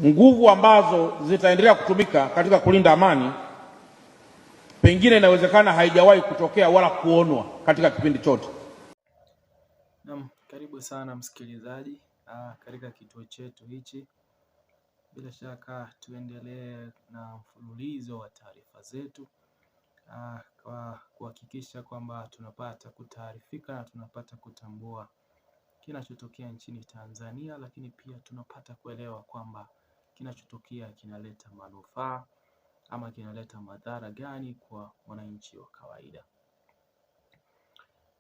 nguvu ambazo zitaendelea kutumika katika kulinda amani pengine inawezekana haijawahi kutokea wala kuonwa katika kipindi chote. Naam, karibu sana msikilizaji katika kituo chetu hichi. Bila shaka tuendelee na mfululizo wa taarifa zetu kwa kuhakikisha kwamba tunapata kutaarifika na tunapata kutambua kinachotokea nchini Tanzania, lakini pia tunapata kuelewa kwamba kinachotokea kinaleta manufaa ama kinaleta madhara gani kwa wananchi wa kawaida.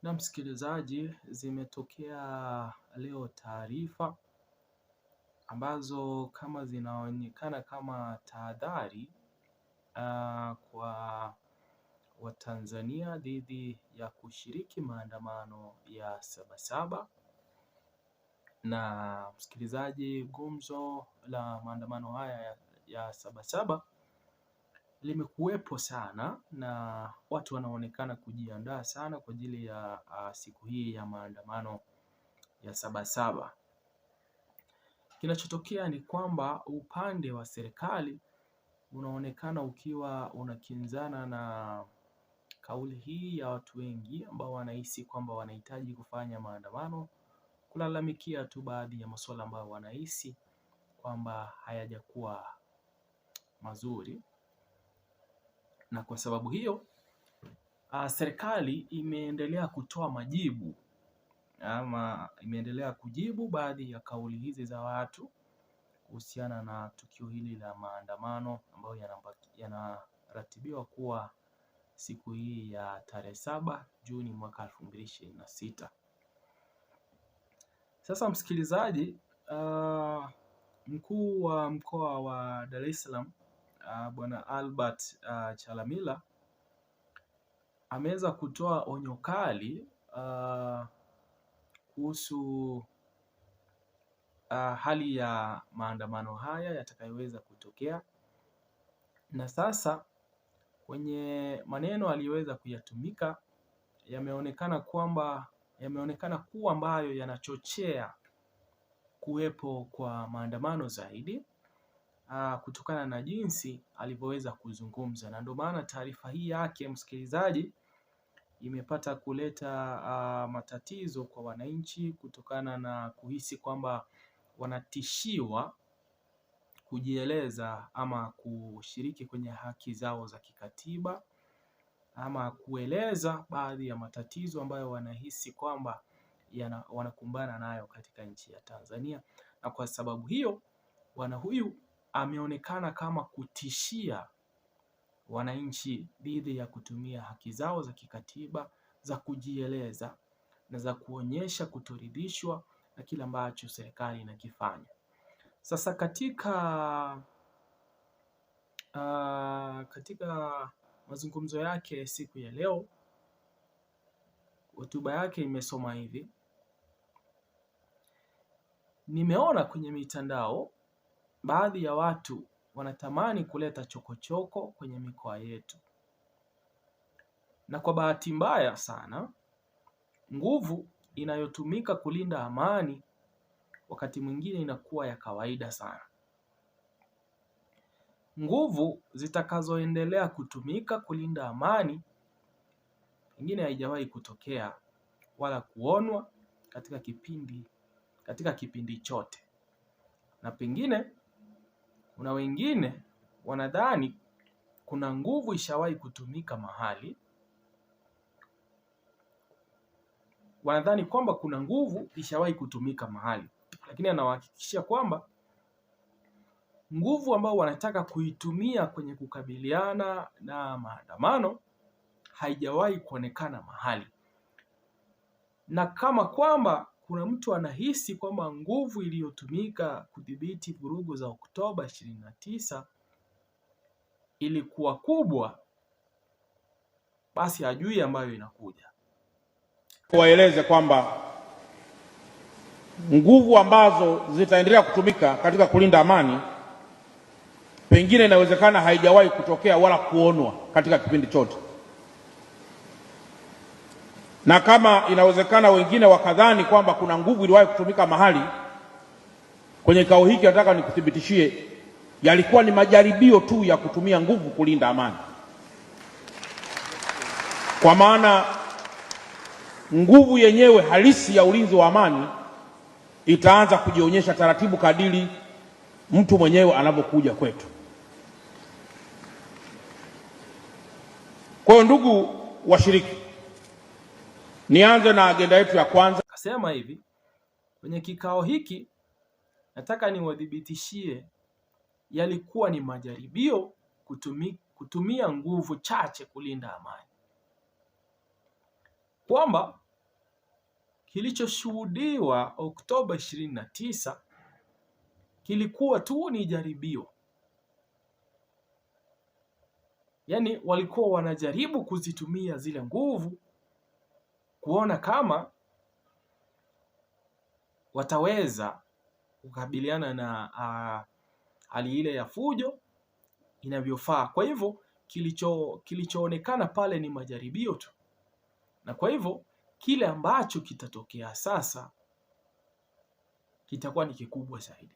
Na msikilizaji, zimetokea leo taarifa ambazo kama zinaonekana kama tahadhari kwa Watanzania dhidi ya kushiriki maandamano ya Sabasaba. Na msikilizaji, gumzo la maandamano haya ya Sabasaba limekuwepo sana na watu wanaonekana kujiandaa sana kwa ajili ya siku hii ya maandamano ya Sabasaba. Kinachotokea ni kwamba upande wa serikali unaonekana ukiwa unakinzana na kauli hii ya watu wengi ambao wanahisi kwamba wanahitaji kufanya maandamano kulalamikia tu baadhi ya masuala ambayo wanahisi kwamba hayajakuwa mazuri. Na kwa sababu hiyo serikali imeendelea kutoa majibu ama imeendelea kujibu baadhi ya kauli hizi za watu kuhusiana na tukio hili la maandamano ambayo yanaratibiwa kuwa siku hii ya tarehe 7 Juni mwaka 2026. Sasa msikilizaji, mkuu wa mkoa wa Dar es Salaam Bwana Albert Chalamila ameweza kutoa onyo kali kuhusu hali ya maandamano haya yatakayoweza kutokea. Na sasa kwenye maneno aliyoweza kuyatumika yameonekana kuwa ambayo yanachochea kuwepo kwa maandamano zaidi kutokana na jinsi alivyoweza kuzungumza. Na ndio maana taarifa hii yake msikilizaji imepata kuleta matatizo kwa wananchi kutokana na kuhisi kwamba wanatishiwa kujieleza ama kushiriki kwenye haki zao za kikatiba ama kueleza baadhi ya matatizo ambayo wanahisi kwamba wanakumbana nayo katika nchi ya Tanzania. Na kwa sababu hiyo bwana huyu ameonekana kama kutishia wananchi dhidi ya kutumia haki zao za kikatiba za kujieleza na za kuonyesha kutoridhishwa na kile ambacho serikali inakifanya. Sasa katika mazungumzo yake siku ya leo, hotuba yake imesoma hivi: nimeona kwenye mitandao baadhi ya watu wanatamani kuleta chokochoko kwenye mikoa yetu, na kwa bahati mbaya sana nguvu inayotumika kulinda amani wakati mwingine inakuwa ya kawaida sana. Nguvu zitakazoendelea kutumika kulinda amani pengine haijawahi kutokea wala kuonwa katika kipindi chote. Na pengine kuna wengine wanadhani kuna nguvu ishawahi kutumika mahali, wanadhani kwamba kuna nguvu ishawahi kutumika mahali, lakini anawahakikishia kwamba nguvu ambao wanataka kuitumia kwenye kukabiliana na maandamano haijawahi kuonekana mahali. Na kama kwamba kuna mtu anahisi kwamba nguvu iliyotumika kudhibiti vurugu za Oktoba 29 ilikuwa kubwa, basi hajui ambayo inakuja. Waeleze kwamba nguvu ambazo zitaendelea kutumika katika kulinda amani pengine inawezekana haijawahi kutokea wala kuonwa katika kipindi chote. Na kama inawezekana wengine wakadhani kwamba kuna nguvu iliwahi kutumika mahali, Kwenye kikao hiki nataka nikuthibitishie yalikuwa ni majaribio tu ya kutumia nguvu kulinda amani, kwa maana nguvu yenyewe halisi ya ulinzi wa amani itaanza kujionyesha taratibu kadiri mtu mwenyewe anavyokuja kwetu. Kwa hiyo ndugu washiriki, nianze na agenda yetu ya kwanza. Akasema hivi, kwenye kikao hiki nataka niwadhibitishie yalikuwa ni majaribio kutumia nguvu chache kulinda amani, kwamba kilichoshuhudiwa Oktoba 29 kilikuwa tu ni jaribio. Yaani walikuwa wanajaribu kuzitumia zile nguvu kuona kama wataweza kukabiliana na hali ile ya fujo inavyofaa. Kwa hivyo kilichoonekana pale ni majaribio tu, na kwa hivyo kile ambacho kitatokea sasa kitakuwa ni kikubwa zaidi.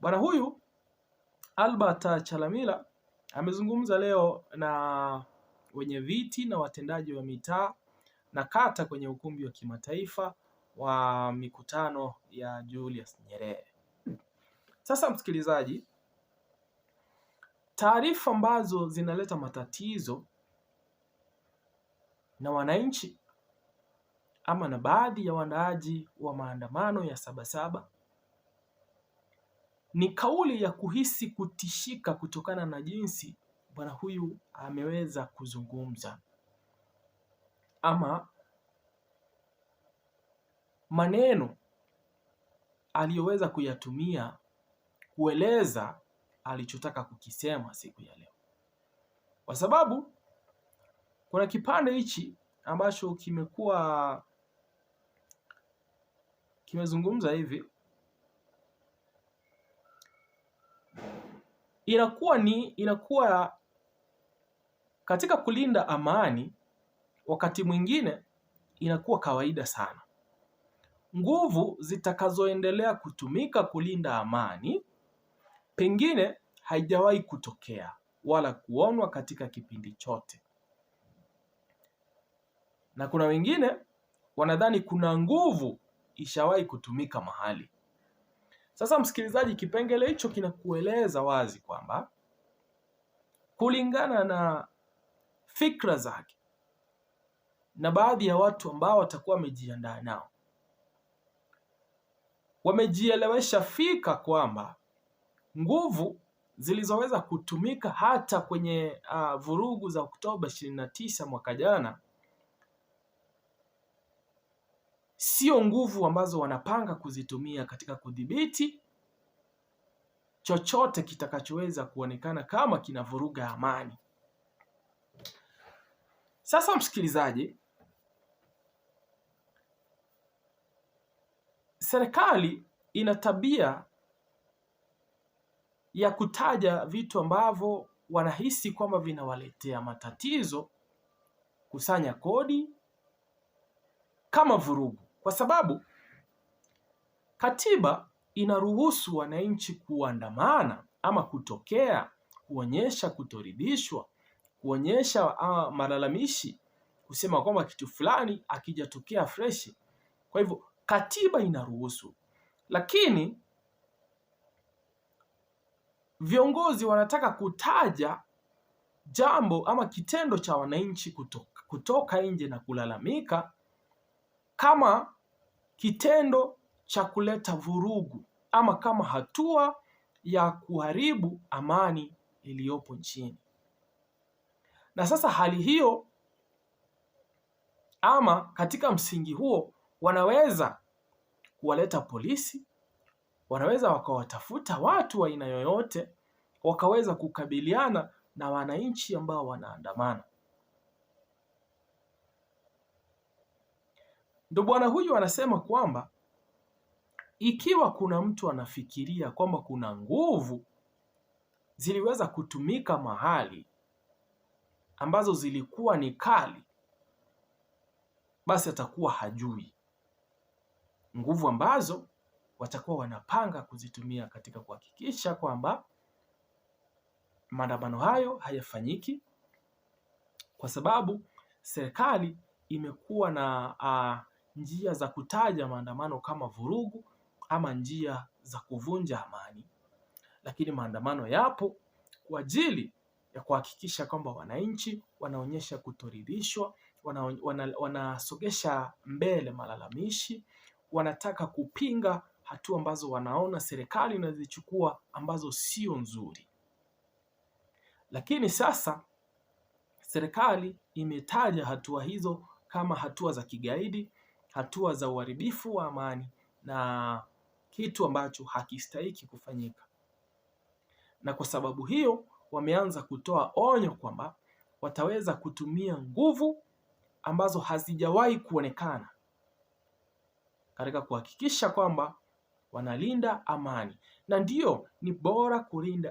Bwana huyu Albert Chalamila amezungumza leo na wenye viti na watendaji wa mitaa na kata kwenye ukumbi wa kimataifa wa mikutano ya Julius Nyerere. Sasa msikilizaji, taarifa ambazo zinaleta matatizo na wananchi ama na baadhi ya waandaaji wa maandamano ya Sabasaba ni kauli ya kuhisi kutishika kutokana na jinsi bwana huyu ameweza kuzungumza ama maneno aliyoweza kuyatumia kueleza alichotaka kukisema siku ya leo, kwa sababu kuna kipande hichi ambacho kimezungumza hivi, inakuwa katika kulinda amani, wakati mwingine inakuwa kawaida sana. Nguvu zitakazoendelea kutumika kulinda amani pengine haijawahi kutokea wala kuonwa katika kipindi chote, na kuna wengine wanadhani kuna nguvu ishawahi kutumika mahali. Sasa msikilizaji, kipengele hicho kinakueleza wazi kwamba kulingana na fikra zake na baadhi ya watu ambao watakuwa wamejiandaa nao, wamejielewesha fika kwamba nguvu zilizoweza kutumika hata kwenye vurugu za Oktoba 29 mwaka jana sio nguvu ambazo wanapanga kuzitumia katika kudhibiti chochote kitakachoweza kuonekana kama kinavuruga amani. Sasa msikilizaji, serikali ina tabia ya kutaja vitu ambavyo wanahisi kwamba vinawaletea matatizo, kusanya kodi, kama vurugu, kwa sababu katiba inaruhusu wananchi kuandamana ama kutokea, kuonyesha kutoridhishwa, kuonyesha malalamishi, kusema kwamba kitu fulani akijatokea freshi. Kwa hivyo katiba inaruhusu, lakini viongozi wanataka kutaja jambo ama kitendo cha wananchi kutoka nje na kulalamika kama kitendo cha kuleta vurugu ama kama hatua ya kuharibu amani iliyopo nchini. Na sasa hali hiyo ama katika msingi huo wanaweza kuwaleta polisi, wanaweza wakawatafuta watu wa aina yoyote wakaweza kukabiliana na wananchi ambao wanaandamana. Ndio bwana huyu anasema kwamba ikiwa kuna mtu anafikiria kwamba kuna nguvu ziliweza kutumika mahali ambazo zilikuwa ni kali, basi atakuwa hajui nguvu ambazo watakuwa wanapanga kuzitumia katika kuhakikisha kwamba maandamano hayo hayafanyiki, kwa sababu serikali imekuwa na njia za kutaja maandamano kama vurugu ama njia za kuvunja amani. Lakini maandamano yapo kwa ajili ya kuhakikisha kwamba wananchi wanaonyesha kutoridhishwa, wanasogesha mbele malalamishi, wanataka kupinga hatua ambazo wanaona serikali inazichukua ambazo sio nzuri. Lakini sasa serikali imetaja hatua hizo kama hatua za kigaidi, hatua za uharibifu wa amani na kitu ambacho hakistahiki kufanyika. Na kwa sababu hiyo wameanza kutoa onyo kwamba wataweza kutumia nguvu ambazo hazijawahi kuonekana katika kuhakikisha kwamba wanalinda amani. Na ndiyo, ni bora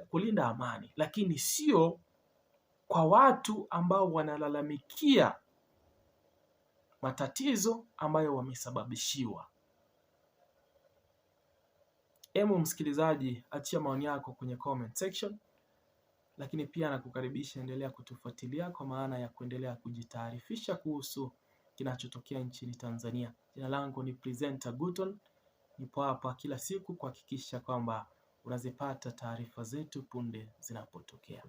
kulinda amani, lakini sio kwa watu ambao wanalalamikia matatizo ambayo wamesababishiwa. Msikilizaji, achia maoni yako kwenye comment section, lakini pia nakukaribisha endelea kutufuatilia kwa maana ya kuendelea kujitaarifisha kuhusu kinachotokea nchini Tanzania. Jina langu ni Presenter Guton, nipo hapa kila siku kuhakikisha kwamba unazipata taarifa zetu punde zinapotokea.